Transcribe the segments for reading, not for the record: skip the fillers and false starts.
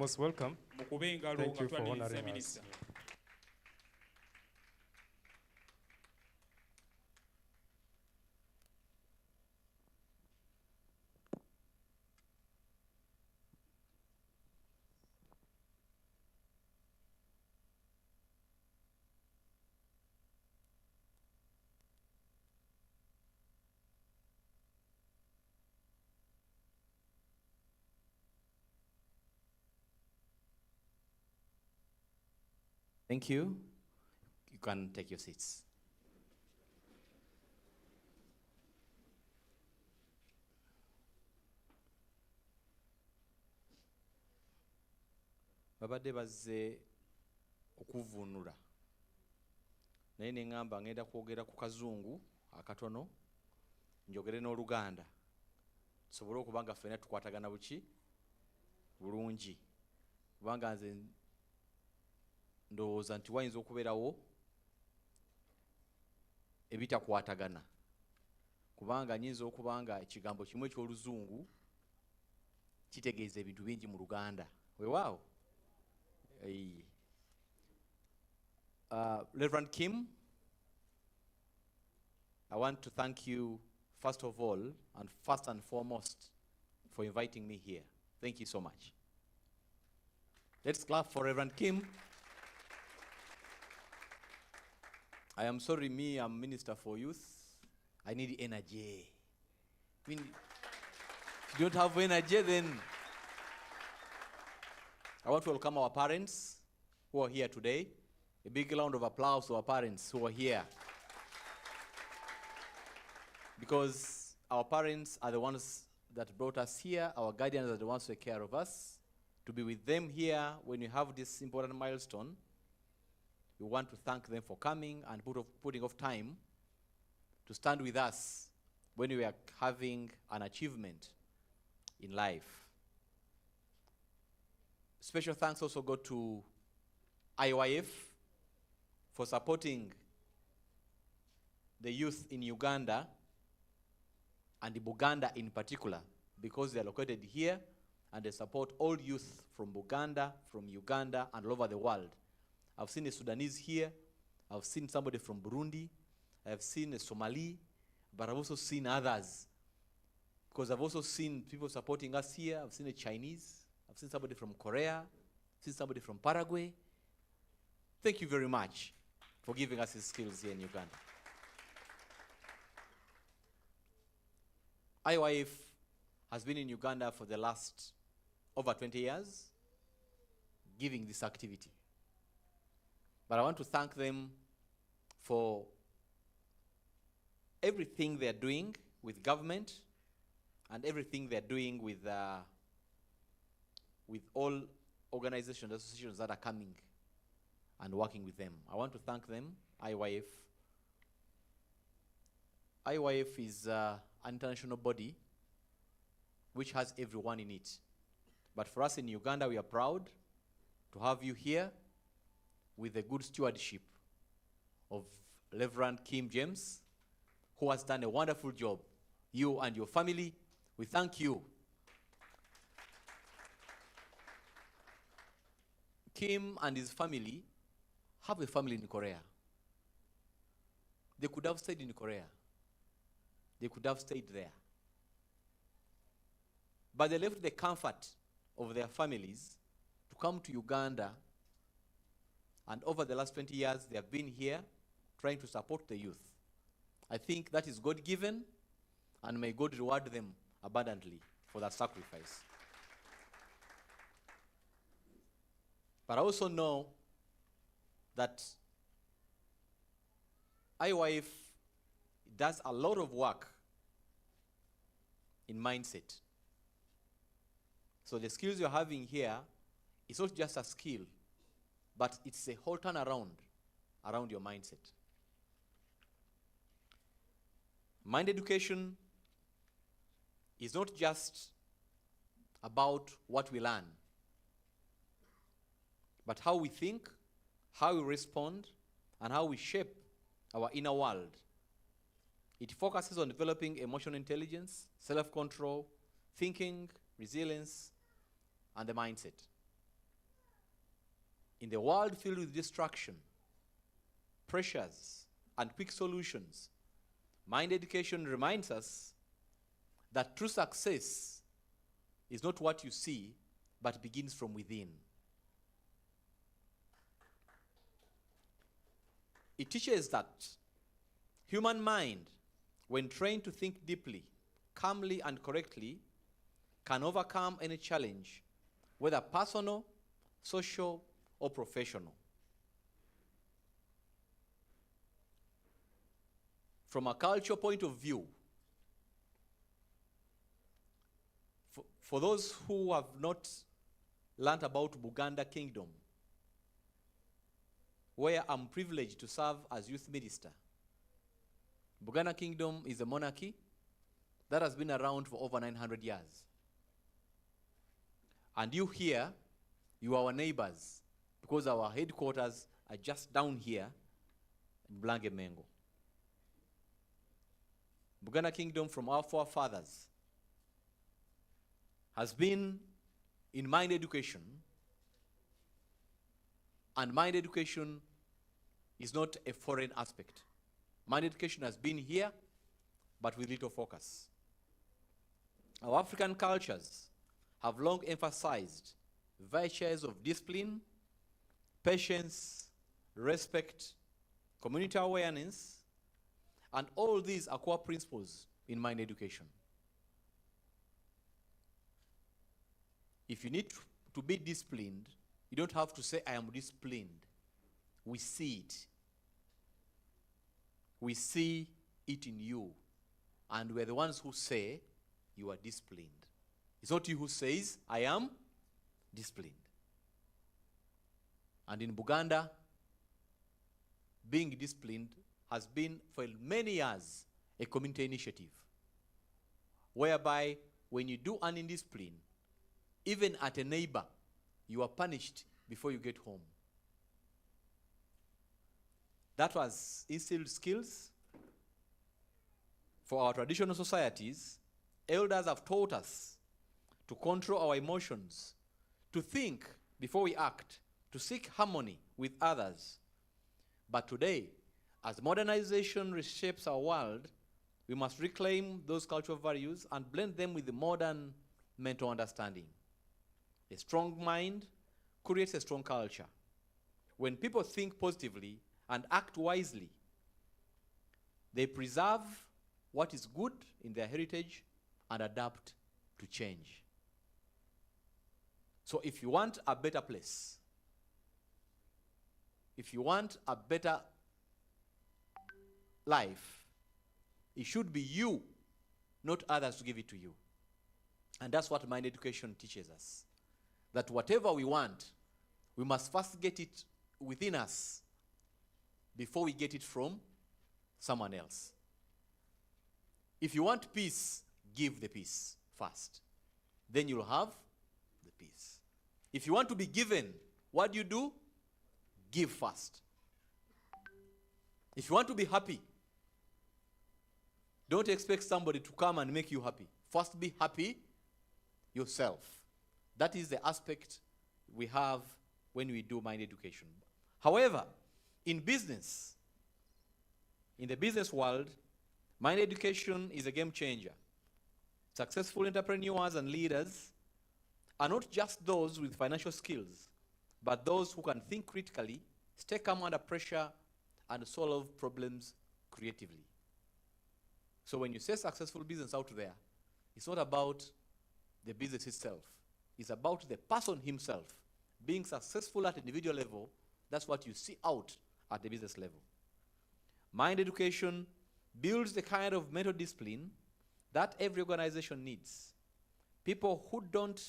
Most welcome. Thank you for honoring us. Thank you. You can take your seats. Babadde bazze okuvvuunula naye ne ŋŋamba ngenda kwogera ku kazungu akatono njogere n'Oluganda tusobole okuba nga ffenna tukwatagana buki bulungi kubanga nze ndowooza nti wayinza okubeerawo ebitakwatagana kubanga nyinza okuba nga ekigambo kimu eky'Oluzungu kitegeeza ebintu bingi mu Luganda weewaawo. Reverend Kim, I want to thank you first of all and first and foremost for inviting me here. Thank you so much. Let's clap for Reverend Kim. I am sorry, I'm Minister for Youth. I need energy. I mean, if you don't have energy, then I want to welcome our parents who are here today. A big round of applause to our parents who are here. Because our parents are the ones that brought us here. Our guardians are the ones who take care of us. To be with them here when you have this important milestone, we want to thank them for coming and putting off time to stand with us when we are having an achievement in life. Special thanks also go to IYF for supporting the youth in Uganda and in Buganda in particular, because they are located here and they support all youth from Buganda, from Uganda, and all over the world. I've seen a Sudanese here, I've seen somebody from Burundi, I've seen a Somali, but I've also seen others. Because I've also seen people supporting us here. I've seen a Chinese, I've seen somebody from Korea, I've seen somebody from Paraguay. Thank you very much for giving us these skills here in Uganda. IYF has been in Uganda for the last over 20 years, giving this activity. But I want to thank them for everything they're doing with government and everything they're doing with all organizations, associations that are coming and working with them. I want to thank them, IYF. IYF is an international body which has everyone in it. But for us in Uganda, we are proud to have you here with the good stewardship of Reverend Kim James, who has done a wonderful job. You and your family, we thank you. Kim and his family have a family in Korea. They could have stayed in Korea. They could have stayed there. But they left the comfort of their families to come to Uganda, and over the last 20 years, they have been here trying to support the youth. I think that is God-given, and may God reward them abundantly for that sacrifice. But I also know that IYF does a lot of work in mindset. So the skills you're having here is not just a skill, but it's a whole turnaround around your mindset. Mind education is not just about what we learn, but how we think, how we respond, and how we shape our inner world. It focuses on developing emotional intelligence, self-control, thinking, resilience, and the mindset. In the world filled with distraction, pressures, and quick solutions, mind education reminds us that true success is not what you see, but begins from within. It teaches that human mind, when trained to think deeply, calmly, and correctly, can overcome any challenge, whether personal, social, or professional. From a cultural point of view, for those who have not learned about Buganda Kingdom, where I'm privileged to serve as youth minister, Buganda Kingdom is a monarchy that has been around for over 900 years. And you here, you are our neighbors, because our headquarters are just down here in Blangemengo. Buganda Kingdom, from our forefathers, has been in mind education, and mind education is not a foreign aspect. Mind education has been here, but with little focus. Our African cultures have long emphasized virtues of discipline, patience, respect, community awareness, and all these are core principles in mind education. If you need to be disciplined, you don't have to say, I am disciplined. We see it. We see it in you. And we're the ones who say, you are disciplined. It's not you who says, I am disciplined. And in Buganda, being disciplined has been for many years a community initiative, whereby when you do an indiscipline, even at a neighbor, you are punished before you get home. That was instilled skills. For our traditional societies, elders have taught us to control our emotions, to think before we act, to seek harmony with others. But today, as modernization reshapes our world, we must reclaim those cultural values and blend them with the modern mental understanding. A strong mind creates a strong culture. When people think positively and act wisely, they preserve what is good in their heritage and adapt to change. So if you want a better place, if you want a better life, it should be you, not others to give it to you. And that's what mind education teaches us. That whatever we want, we must first get it within us before we get it from someone else. If you want peace, give the peace first. Then you'll have the peace. If you want to be given, what do? Give first. If you want to be happy, don't expect somebody to come and make you happy. First be happy yourself. That is the aspect we have when we do mind education. However, in business, in the business world, mind education is a game changer. Successful entrepreneurs and leaders are not just those with financial skills, but those who can think critically, stay calm under pressure, and solve problems creatively. So when you say successful business out there, it's not about the business itself. It's about the person himself being successful at individual level. That's what you see out at the business level. Mind education builds the kind of mental discipline that every organization needs. People who don't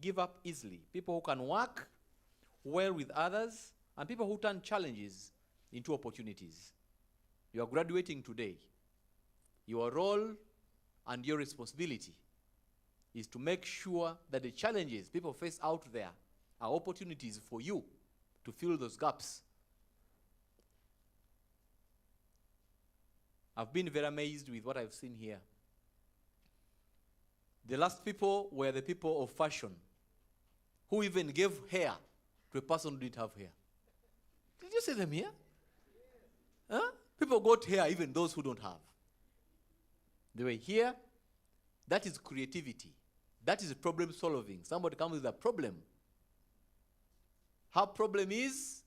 give up easily, people who can work well with others, and people who turn challenges into opportunities. You are graduating today. Your role and your responsibility is to make sure that the challenges people face out there are opportunities for you to fill those gaps. I've been very amazed with what I've seen here. The last people were the people of fashion, who even gave hair to a person who didn't have hair. you see them here? Huh? People got hair, even those who don't have. They were here. That is creativity. That is problem solving. Somebody comes with a problem. Her problem is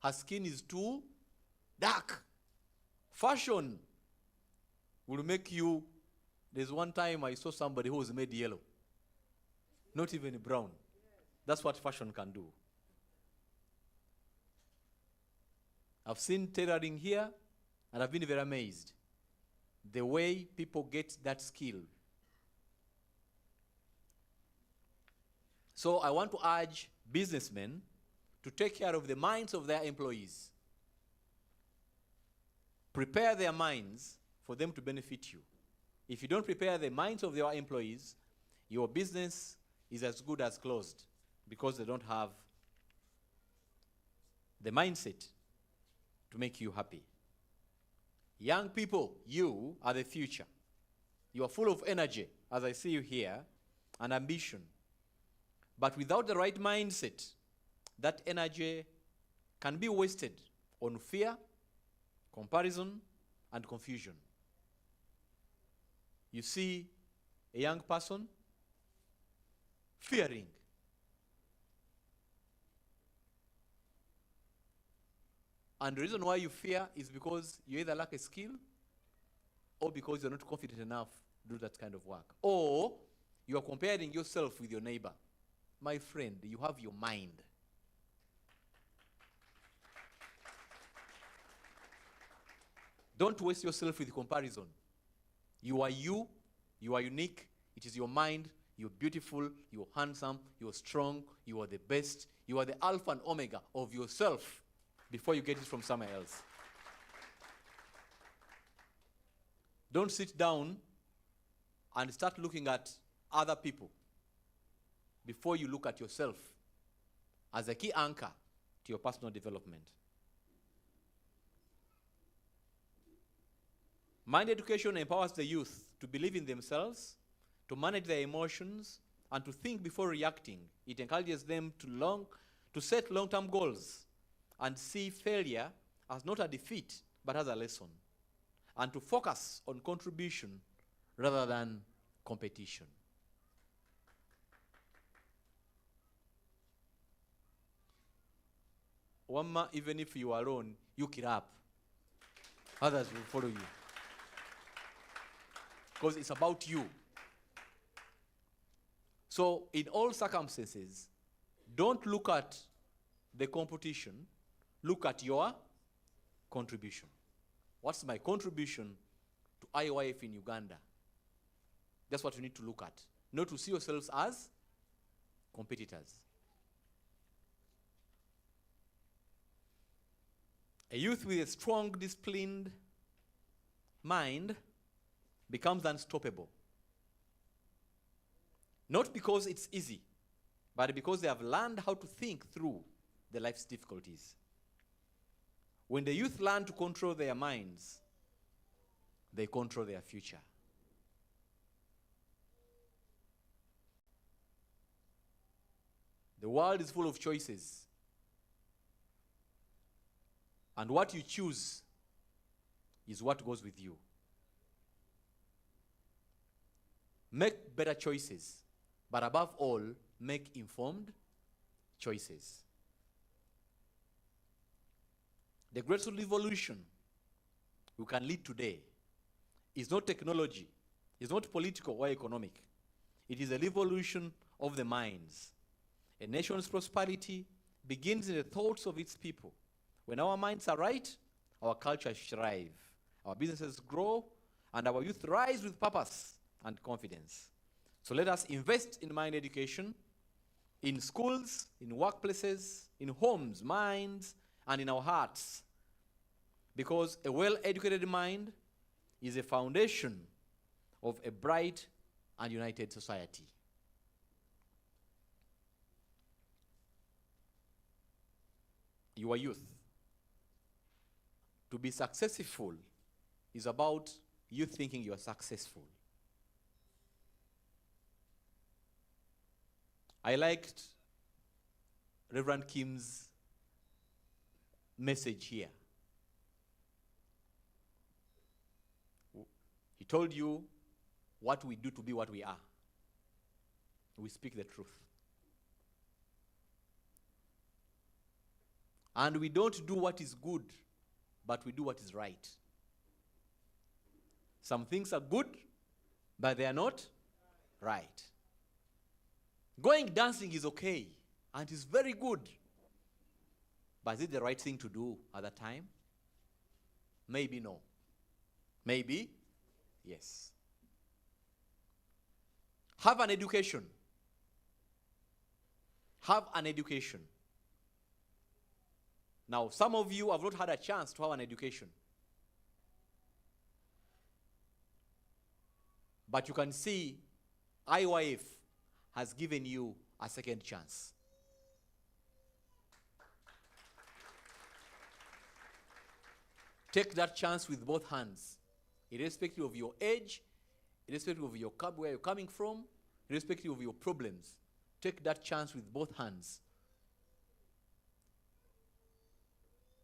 her skin is too dark. Fashion will make you. There's one time I saw somebody who was made yellow. Not even brown. That's what fashion can do. I've seen tailoring here, and I've been very amazed. The way people get that skill. So I want to urge businessmen to take care of the minds of their employees. Prepare their minds for them to benefit you. If you don't prepare the minds of your employees, your business is as good as closed because they don't have the mindset to make you happy. Young people, you are the future. You are full of energy, as I see you here, and ambition. But without the right mindset, that energy can be wasted on fear, comparison, and confusion. You see a young person fearing. And the reason why you fear is because you either lack a skill or because you're not confident enough to do that kind of work. Or you are comparing yourself with your neighbor. My friend, you have your mind. Don't waste yourself with comparison. You are you are unique, it is your mind, you're beautiful, you're handsome, you're strong, you are the best, you are the alpha and omega of yourself before you get it from somewhere else. Don't sit down and start looking at other people before you look at yourself as a key anchor to your personal development. Mind education empowers the youth to believe in themselves, to manage their emotions, and to think before reacting. It encourages them to set long-term goals and see failure as not a defeat, but as a lesson, and to focus on contribution rather than competition. Even if you are alone, you get up. Others will follow you. Because it's about you. So in all circumstances, don't look at the competition, look at your contribution. What's my contribution to IYF in Uganda? That's what you need to look at. Not to see yourselves as competitors. A youth with a strong, disciplined mind becomes unstoppable. Not because it's easy, but because they have learned how to think through the life's difficulties. When the youth learn to control their minds, they control their future. The world is full of choices. And what you choose is what goes with you. Make better choices, but above all, make informed choices. The great revolution we can lead today is not technology, it's not political or economic. It is a revolution of the minds. A nation's prosperity begins in the thoughts of its people. When our minds are right, our culture thrives, our businesses grow, and our youth rise with purpose and confidence. So let us invest in mind education, in schools, in workplaces, in homes, minds, and in our hearts. Because a well-educated mind is a foundation of a bright and united society. Your youth. To be successful is about you thinking you are successful. I liked Reverend Kim's message here. He told you what we do to be what we are. We speak the truth. And we don't do what is good, but we do what is right. Some things are good, but they are not right. Going dancing is okay, and it's very good. But is it the right thing to do at that time? Maybe no. Maybe yes. Have an education. Have an education. Now, some of you have not had a chance to have an education. But you can see IYF has given you a second chance. Take that chance with both hands, irrespective of your age, irrespective of your where you're coming from, irrespective of your problems. Take that chance with both hands.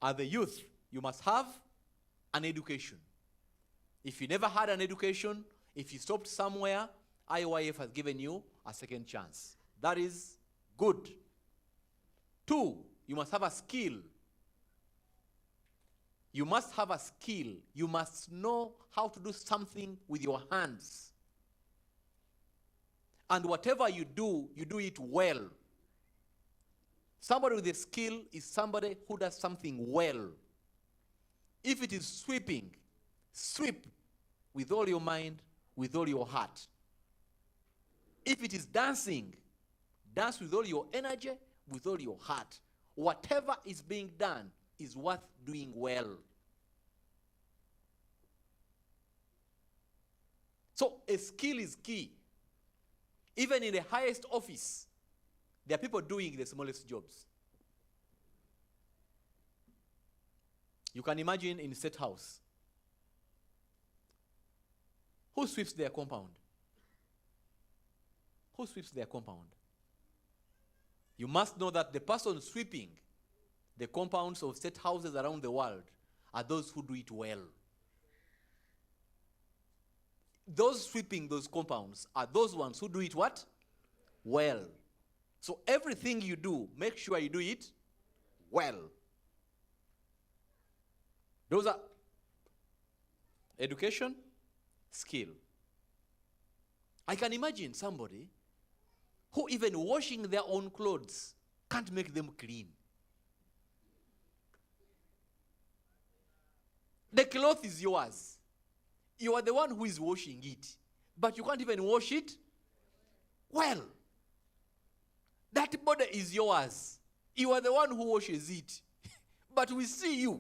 As the youth, you must have an education. If you never had an education, if you stopped somewhere, IYF has given you a second chance. That is good. 2, you must have a skill. You must have a skill. You must know how to do something with your hands. And whatever you do it well. Somebody with a skill is somebody who does something well. If it is sweeping, sweep with all your mind, with all your heart. If it is dancing, dance with all your energy, with all your heart. Whatever is being done is worth doing well. So a skill is key. Even in the highest office, there are people doing the smallest jobs. You can imagine in State House, who sweeps their compound? Who sweeps their compound? You must know that the person sweeping the compounds of state houses around the world are those who do it well. Those sweeping those compounds are those ones who do it what? Well. So everything you do, make sure you do it well. Those are education, skill. I can imagine somebody who even washing their own clothes can't make them clean. The cloth is yours. You are the one who is washing it, but you can't even wash it well. That body is yours. You are the one who washes it. But we see you,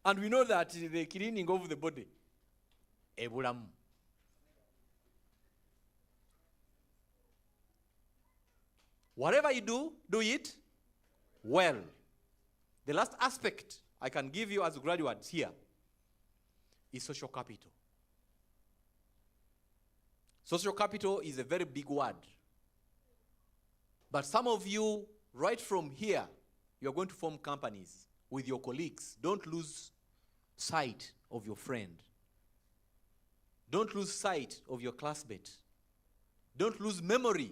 and we know that the cleaning of the body, ebulamu. Whatever you do it well. The last aspect I can give you as graduates here is social capital. Social capital is a very big word. But some of you, right from here, you're going to form companies with your colleagues. Don't lose sight of your friend. Don't lose sight of your classmate. Don't lose memory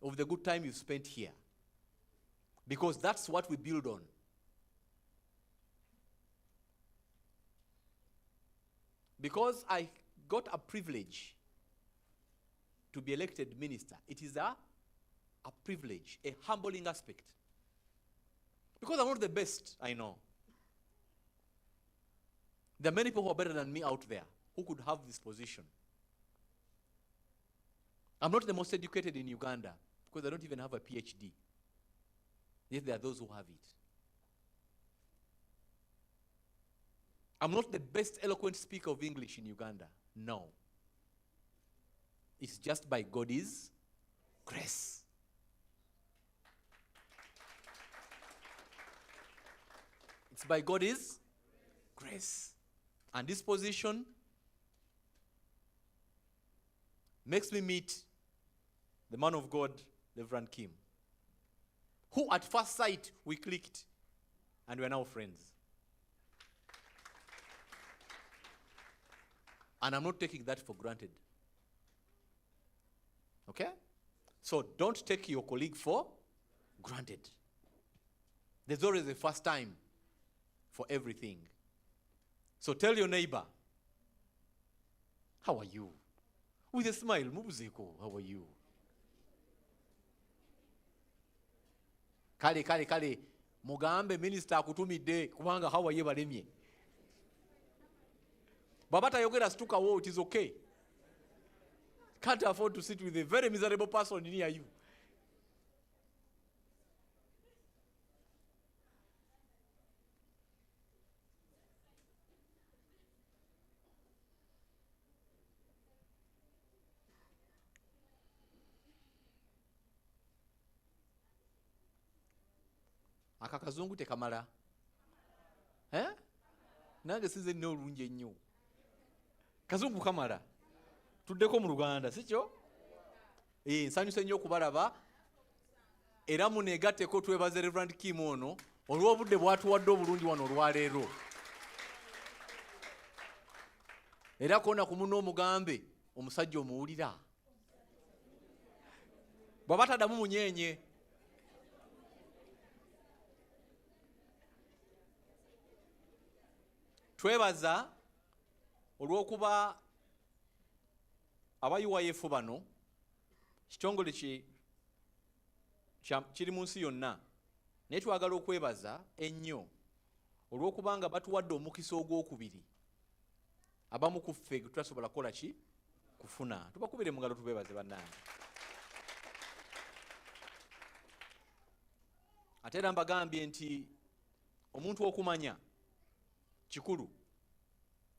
of the good time you've spent here. Because that's what we build on. Because I got a privilege to be elected minister, it is a privilege, a humbling aspect. Because I'm not the best, I know. There are many people who are better than me out there who could have this position. I'm not the most educated in Uganda because I don't even have a PhD. Yet there are those who have it. I'm not the best eloquent speaker of English in Uganda. No. It's just by God's grace. It's by God's grace. And this position makes me meet the man of God, Reverend Kim, who at first sight we clicked. and we are now friends. And I'm not taking that for granted. Okay? So don't take your colleague for granted. There's always a first time for everything. So tell your neighbor, how are you? With a smile, Mubuziko, how are you? Kale, Mugambe minister akutumide kubanga how are you balemye. Babata yogera stuka wo, it is okay. Can't afford to sit with a very miserable person near you. Akakazungu tekamala. Nange sinze nnyo olungi ennyo. Kazungu kamala. Tuddeko mu Luganda, sikyo? Nsanyuse nnyo okubalaba. Era muneegatteko twebaze Reverend Kim ono olw'obudde bw'atuwadde obulungi wano olwaleero. Era kona ku muno omugambe omusajja omuwulira. Bw'aba taddamu munyeenye. Twebaza olw'okuba aba IYF bano kitongole kiri mu nsi yonna, naye twagala okwebaza ennyo olw'okubanga batuwadde omukisa ogwokubiri abamu ku ffe tutasobola kukola ki kufuna. Tubakubire mu ngalo tubeebaze bannange. Ate era mbagambye nti omuntu okumanya kikulu,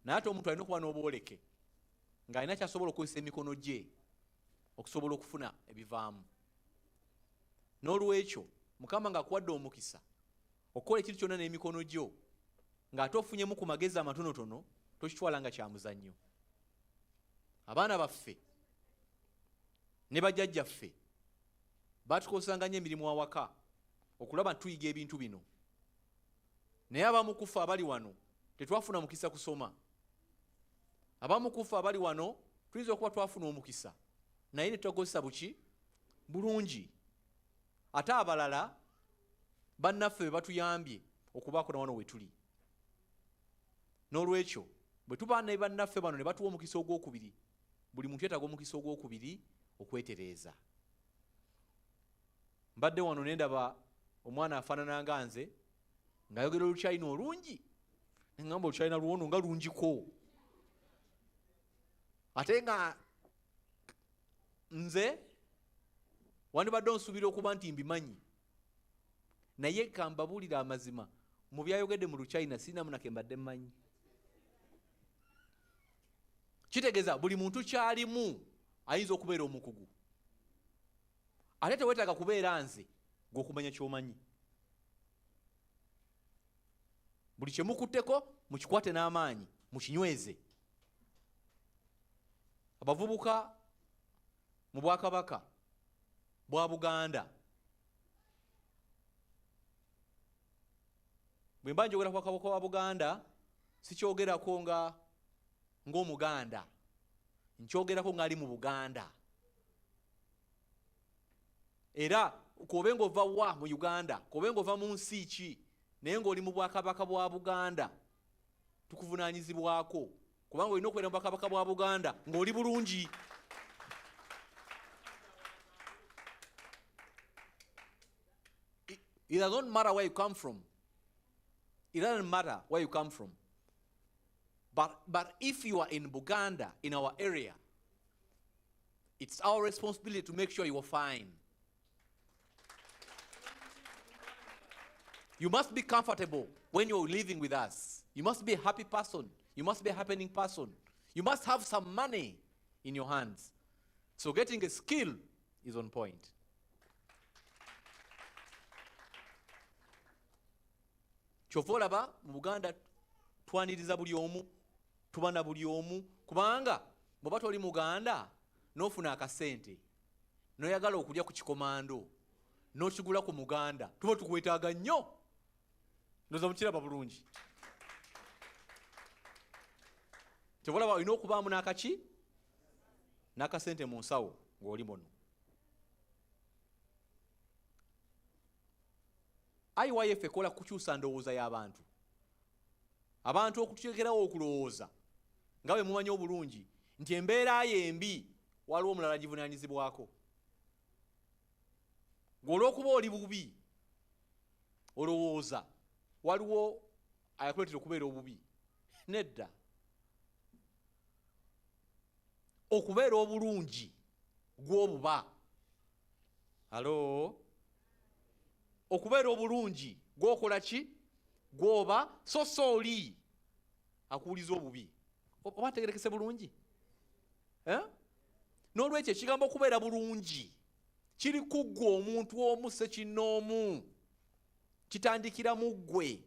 naye ate omuntu alina okuba n'obwoleke ng'alina kyasobola okukozesa emikono gye okusobola okufuna ebivaamu. N'olwekyo Mukama ng'akuwadde omukisa okukola ekintu kyonna n'emikono gyo ng'ate ofunyemu ku magezi amatonotono, tokitwala nga kyamuzannyo. Abaana baffe ne bajjajjaffe batukozesanga nnyo emirimu awaka okulaba nti tuyiga ebintu bino, naye abamu kufa abali wano tetwafuna mukisa kusoma. Abamu kufa abali wano tuyinza okuba twafuna omukisa naye ne tukozesa buki bulungi. Ate abalala bannaffe be batuyambye okubaako na wano we tuli. N'olwekyo bwe tuba ne bannaffe bano ne batuwa omukisa ogwokubiri, buli muntu yeetaaga omukisa ogwokubiri okwetereeza. Mbadde wano ne ndaba omwana afaanana nga nze ng'ayogera Oluchina olungi. Ne ngamba Oluchina luwono nga lungiko. Ate nga nze wandibadde onsuubira okuba nti mbimanyi, naye kambabuulira amazima, mu byayogedde mu Luchina sinamu nake mbadde mmanyi. Kitegeeza buli muntu kyalimu ayinza okubeera omukugu. Ate teweetaaga kubeera nze gw'okumanya ky'omanyi. Buli kye mukutteko mukikwate n'amaanyi mukinyweze. Abavubuka mu Bwakabaka bwa Buganda, bwe mba njogera ku Bwakabaka bwa Buganda sikyogerako ng'Omuganda, nkyogerako ng'ali mu Buganda. Era kobe ng'ova wa mu Uganda, kobe ng'ova mu nsi ki, naye ng'oli mu Bwakabaka bwa Buganda, tukuvunaanyizibwako kubanga olina okubeera mu Bwakabaka bwa Buganda ng'oli bulungi. It doesn't matter where you come from. It doesn't matter where you come from. But if you are in Buganda, in our area, it's our responsibility to make sure you are fine. You must be comfortable when you're living with us. You must be a happy person. You must be a happening person. You must have some money in your hands. So getting a skill is on point. Kyova olaba mu Buganda twaniriza buli omu, tubana buli omu, kubanga bw'oba toli Muganda n'ofuna akasente n'oyagala okulya ku kikomando n'okigula ku Muganda tuba tukwetaaga nnyo. ndoza mukiraba bulungi. Tebalaba olina okubaamu n'akaki n'akasente mu nsawo ng'oli muno. IYF ekola kukyusa ndowooza y'abantu. Abantu okuteekerawo okulowooza nga bwe mumanyi obulungi nti embeera yembi waliwo omulala givunaanyizibwako. Ng'olw'okuba oli bubi olowooza waliwo ayakuleetera okubeera obubi. Nedda. Okubeera obulungi gw'obuba. Halo? Okubeera obulungi gw'okola ki? Gw'oba so oli akuwuliza obubi. Oba ategerekese bulungi? N'olwekyo ekigambo okubeera bulungi kiri ku ggwe omuntu omu ssekinnoomu. Kitandikira mu ggwe.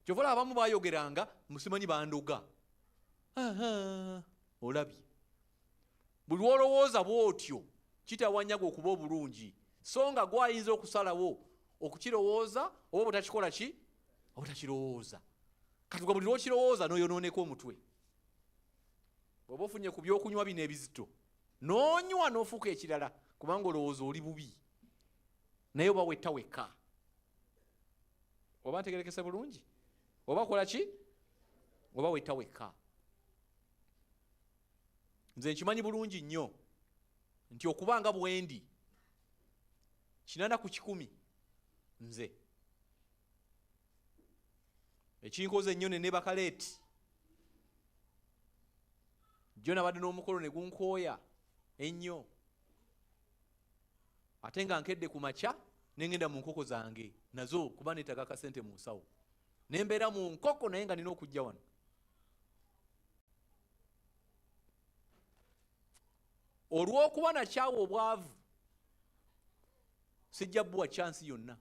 Kyovala abamu baayogeranga musimanyi bandoga. Olabye. Buli lw'olowooza bw'otyo kitawanyaga okuba obulungi. So nga gwayinza okusalawo okukirowooza oba obutakikola ki? Obutakirowooza. Kati buli lw'okirowooza n'oyonooneka omutwe. Bw'oba ofunye ku byokunywa bino ebizito n'onywa n'ofuuka ekirala kubanga olowooza oli bubi. Naye oba wetta wekka. Oba ntegerekese bulungi? Oba kola ki? Oba wetta wekka. Nze nkimanyi bulungi nnyo nti okubanga bwendi 8 ku 100 nze. Ekinkoze ennyo ne Bakaleeti. Jjo nabadde n'omukolo ne gunkooya ennyo. Ate nga nkedde ku makya ne ngenda mu nkoko zange nazo kuba neetaga akasente mu nsawo. Ne mbeera mu nkoko naye nga nina okujja wano. Olw'okuba nakyawa obwavu sijja bbuwa chansi yonna.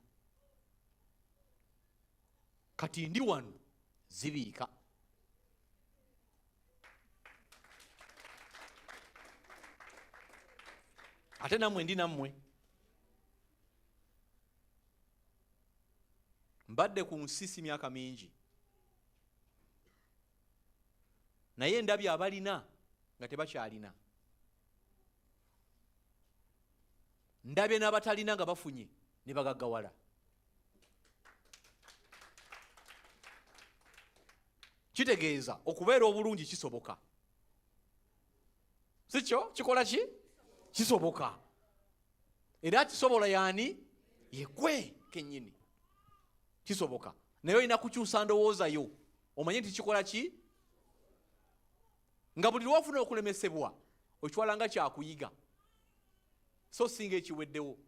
Kati ndi wano zibiika. Ate nammwe ndi nammwe. Mbadde ku nsi myaka mingi. Naye ndabye abalina nga tebakyalina. Ndabye n'abatalina nga bafunye ne bagaggawala. Kitegeeza okubeera obulungi kisoboka. Sikyo? Kikola ki? Kisoboka. Era kisobola yaani? Yegwe kennyini. Kisoboka. Naye olina kukyusa ndowooza yo. Omanye nti kikola ki? Nga buli lw'ofuna okulemesebwa okitwala nga kyakuyiga. So singa ekiweddewo.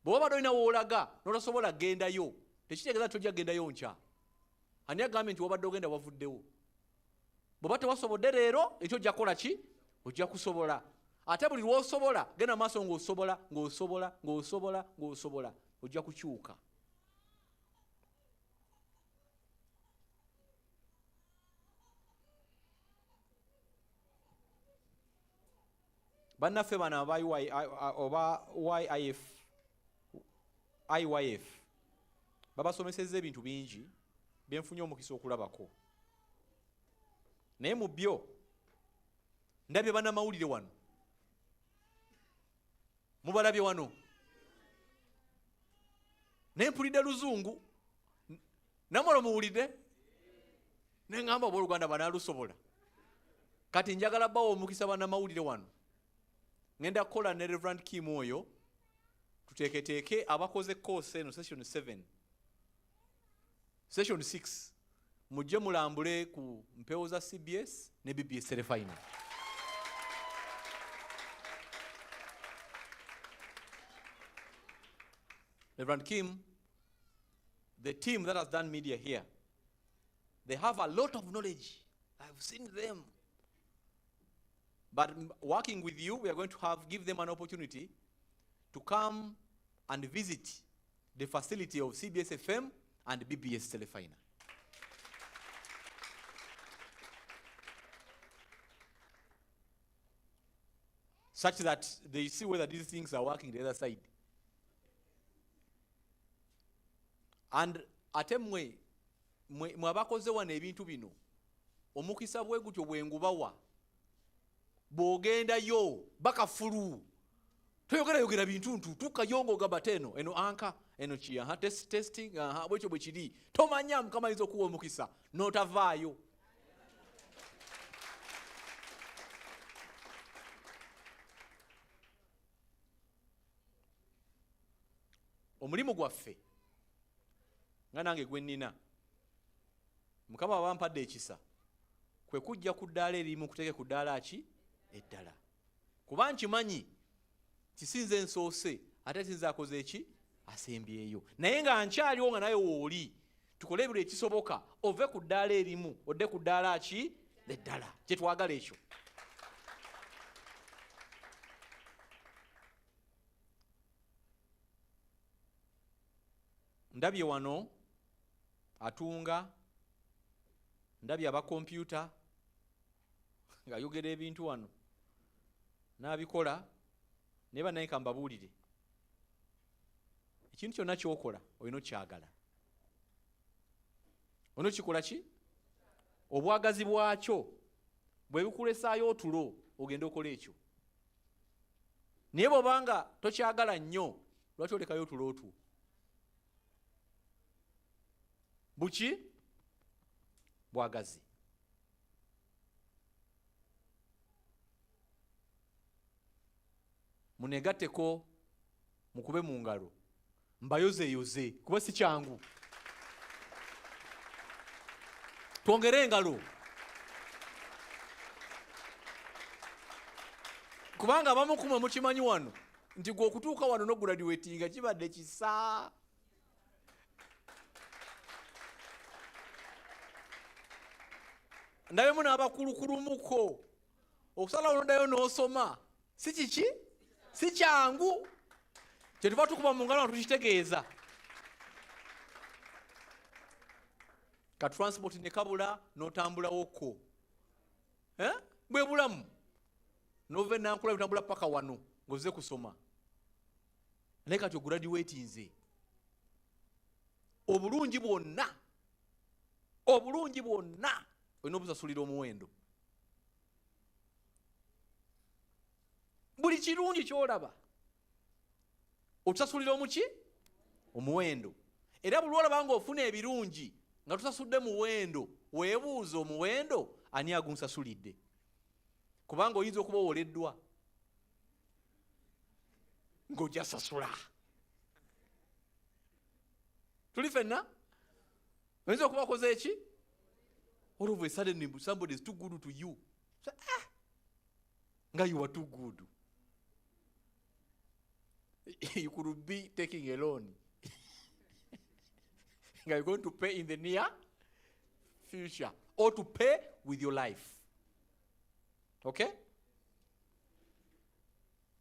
Bw'oba olina w'olaga n'otasobola gendayo tekitegeeza tojja gendayo nkya. Ani agambye nti wabadde ogenda wavuddewo? Bw'oba tewasobodde leero ekyo ojja kukola ki? Ojja kusobola. Ate buli lw'osobola genda maaso ng'osobola ojja kukyuka. Bannaffe bano aba IYF babasomesezza ebintu bingi byenfunye omukisa okulabako. Naye mu byo ndabye bannamawulire wano. Mubalabye wano. Naye mpulidde Luzungu. Namala muwulidde? Ne ngamba Obooluganda banaalusobola. Kati njagala bbawo omukisa bannamawulire wano. Ngenda kukola ne Reverend Kim oyo tuteeketeeke abakoze course eno session 7. Session 6 mujje mulambule ku mpewo za CBS ne BBS Telefinal. Reverend Kim, the team that has done media here, they have a lot of knowledge. I've seen them. But working with you, we are going to give them an opportunity to come and visit the facility of CBS FM and BBS Telefinal. Such that they see whether these things are working the other side. And ate mwe abakoze wano ebintu bino omukisa bwe gutyo bwengubawa bw'ogendayo bakafulu toyogera bintu tukayo ng'ogamba teno eno anka eno ki testing bwekyo bwe kiri tomanya Mukama ayinza okuwa omukisa n'otavaayo. Omulimu gwaffe nga nange gwe nnina Mukama abampadde ekisa kwe kujja ku ddaala erimu kuteeke ku ddaala ki eddala, kuba nkimanyi kisinze ensoose ate sinze akoze eki asembyeyo, naye nga nkyaliwo nga naye wooli tukole ebiro ekisoboka ove ku ddaala erimu odde ku ddaala ki eddala, kye twagala ekyo. Ndabye wano atunga, ndabye aba kompyuta ng'ayogera ebintu wano n'abikola, naye bannaye ka mbabuulire ekintu kyonna ky'okola olina okyagala. Olina okikola ki? Obwagazi bwakyo bwe bikulesaayo otulo ogenda okola ekyo, naye bw'obanga tokyagala nnyo lwaki olekayo otulo otwo? Buki? Bwagazi. Munegatteko mukube mu ngalo mbayozeeyoze kuba si kyangu. Twongere engalo kubanga abamu kumwe mukimanyi wano nti gwe okutuuka wano n'ograduatinga kibadde kisa. Ndabemu n'abakulukulumuko okusalawo n'oddayo n'osoma si kiki? Si kyangu. Kyetuva tukuba mu ngalo tukitegeeza. Ka transport ne kabula n'otambulawoko. Bwe bulamu. N'ova Nankula otambula paka wano ng'ozze kusoma. Naye kati ograduatinze. Obulungi bwonna olina obusasulira omuwendo. Buli kirungi ky'olaba otusasulira omuki? Omuwendo. Era buli olaba ng'ofuna ebirungi nga tusasudde muwendo, weebuuza omuwendo ani agunsasulidde? Kubanga oyinza okuba owoleddwa ng'ojja sasula. Tuli fenna? Oyinza okuba akoze eki? All of a sudden somebody is too good to you. So, nga you are too good. You could be taking a loan. You're going to pay in the near future or to pay with your life. Okay?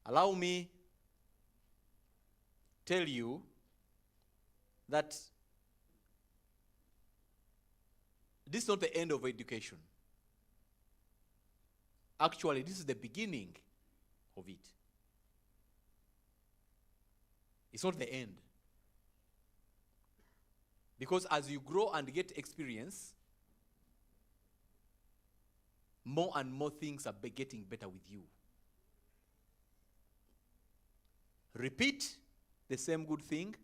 Allow me tell you that this is not the end of education. Actually, this is the beginning of it. It's not the end. Because as you grow and get experience, more and more things are getting better with you. Repeat the same good thing.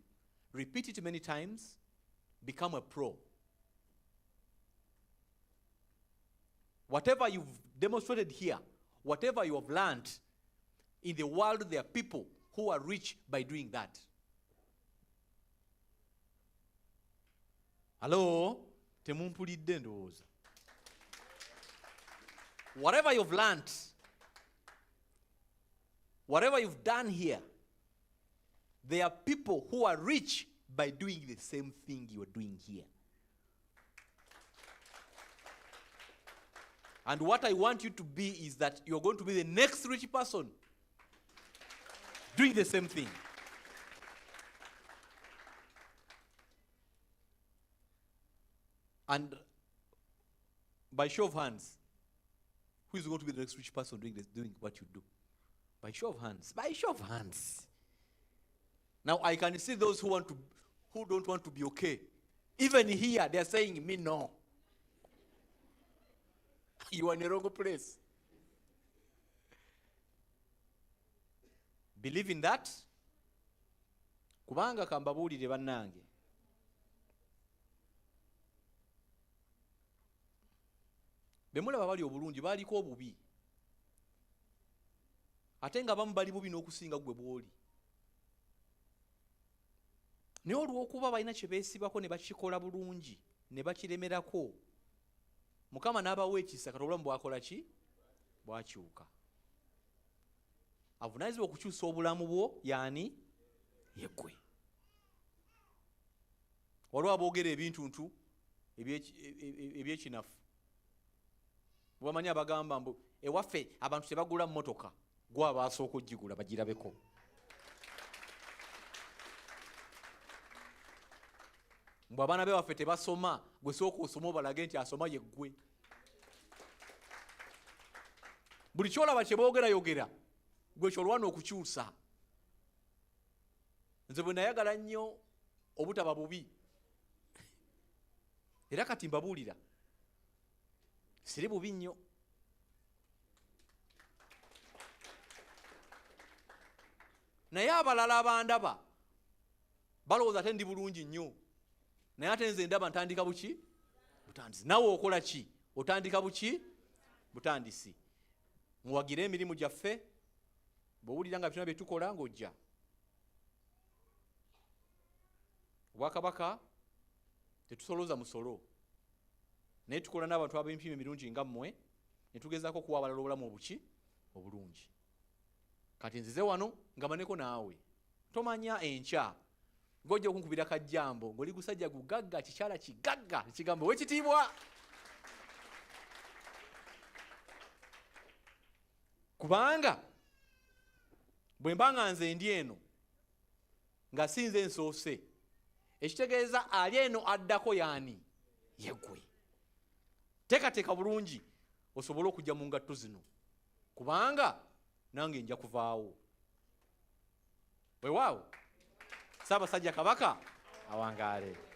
Repeat it many times. Become a pro. Whatever you've demonstrated here, whatever you have learned, in the world there are people who are rich by doing that. Hello? Temumpulidde ndowooza. Whatever you've learned, whatever you've done here, there are people who are rich by doing the same thing you are doing here. And what I want you to be is that you're going to be the next rich person doing the same thing. And by show of hands, who is going to be the next rich person doing what you do? By show of hands. By show of hands. Now I can see those who want to, who don't want to be okay. Even here, they are saying me no. You are in a wrong place. Believe in that. Kubanga kambabulire bannange. Bemulaba bali obulungi baliko obubi. Ate nga bamu bali bubi n'okusinga gwe bw'oli. Naye olw'okuba balina kye beesibako ne bakikola bulungi ne bakiremerako, Mukama n'abawa ekisa kati obulamu bwakola ki? Bwakyuka. Avunaanyizibwa okukyusa obulamu bwo y'ani? Yeggwe. Waliwo aboogera ebintuntu ebyekinafu. Bwamanyi abagamba mbu ewaffe abantu tebagula mmotoka, gwe abasooka ogigula bagirabeko. Mbu abaana be waffe tebasoma, gwe sooka osoma obalage nti asoma yeggwe. Buli kyolaba kye boogerayogera gwe kyolwana okukyusa. Nze bwe nayagala nnyo obutaba bubi, era kati mbabuulira siri bubi nnyo. Naye abalala abandaba balowooza ate ndi bulungi nnyo, naye ate nze ndaba ntandika buki? Butandisi. Nawe okola ki? Otandika buki? Butandisi. Muwagire emirimu gyaffe, bw'owulira nga byonna bye tukola ng'ojja. Obwakabaka tetusolooza musolo, naye tukola n'abantu ab'empima emirungi nga mmwe, ne tugezaako okuwa abalala obulamu obuki? Obulungi. Kati nzize wano nga maneko naawe. Tomanya enkya ng'ojja okunkubira kajjambo ng'oli gusajja gugagga, kikyala kigagga, ekigamba Bw'Owekitibwa. Kubanga bwe mba nga nze ndi eno nga sinze nsoose, ekitegeeza ali eno addako y'ani? Yeggwe. Teekateeka bulungi osobole okujja mu ngatto zino, kubanga nange nja kuvaawo. Weewaawo, Ssaabasajja Kabaka awangaale.